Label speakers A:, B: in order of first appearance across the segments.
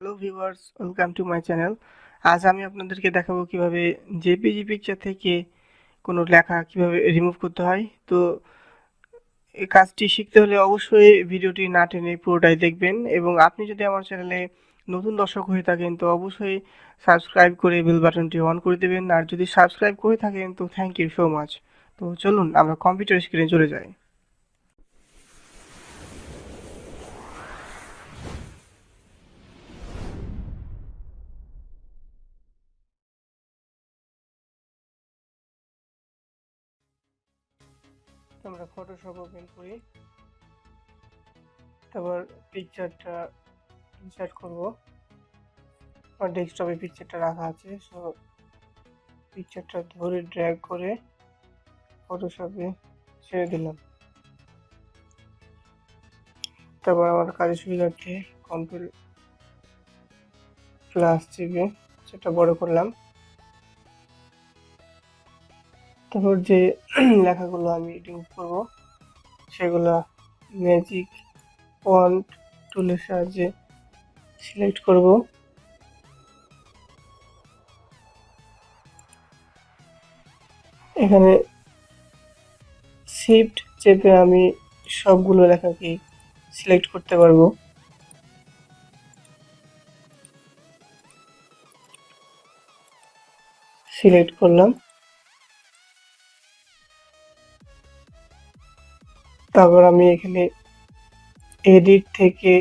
A: Hello viewers, welcome to my channel. আজ আমি আপনাদেরকে দেখাবো কিভাবে জেপিজি পিকচার থেকে কোনো লেখা কিভাবে রিমুভ করতে হয়। তো এই কাজটি শিখতে হলে অবশ্যই ভিডিওটি না টেনে পুরোটাই দেখবেন, এবং আপনি যদি আমার চ্যানেলে নতুন দর্শক হয়ে থাকেন তো অবশ্যই সাবস্ক্রাইব করে বেল বাটনটি অন করে দেবেন। আর যদি সাবস্ক্রাইব করে থাকেন তো থ্যাংক ইউ সো মাচ। তো চলুন আমরা কম্পিউটার স্ক্রিনে চলে যাই। তো আমরা ফটোশপ ওপেন করি, তারপর পিকচারটা ইনসার্ট করব। আমার ডেস্কটপে পিকচারটা রাখা আছে, সো পিকচারটা ধরে ড্র্যাগ করে ফটোশপে ছেড়ে দিলাম। তারপর আমার কাজের সুবিধার্থে কন্ট্রোল প্লাস চেপে সেটা বড় করলাম। তারপর যে লেখাগুলো আমি রিমুভ করব সেগুলো ম্যাজিক ফন্ট টুলের সাহায্যে সিলেক্ট করব। এখানে শিফট চেপে আমি সবগুলো লেখাকে সিলেক্ট করতে পারবো। সিলেক্ট করলাম। তারপর আমি এখানে এডিট থেকে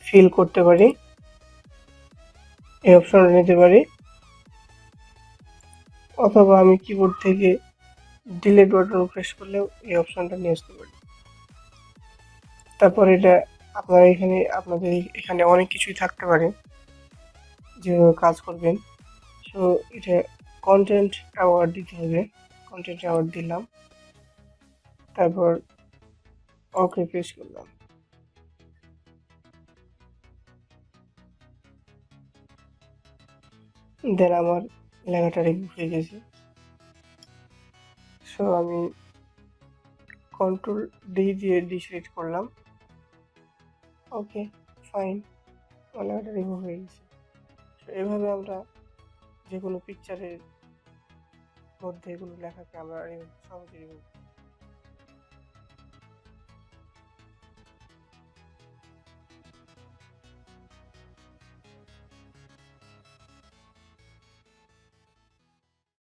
A: ফিল করতে পারি, এই অপশনটা নিতে পারি, অথবা আমি কিবোর্ড থেকে ডিলিট বাটন প্রেস করলেও এই অপশনটা নিয়ে আসতে পারি। তারপর এটা আপনারা আপনাদের এখানে অনেক কিছুই থাকতে পারে যেভাবে কাজ করবেন। সো এটা কন্টেন্ট অ্যাওয়ার্ড দিতে হবে, কন্টেন্ট অ্যাওয়ার্ড দিলাম, তারপর ওকে প্রেস করলাম। দেন আমার লেখাটা রিমুভ হয়ে গেছে। সো আমি কন্ট্রোল ডি দিয়ে ডিসিলেক্ট করলাম। ওকে, ফাইন, আমার লেখাটা রিমুভ হয়ে গেছে। তো এভাবে আমরা যে কোনো পিকচারের মধ্যে কোনো লেখাকে আমরা সহজে রিমুভ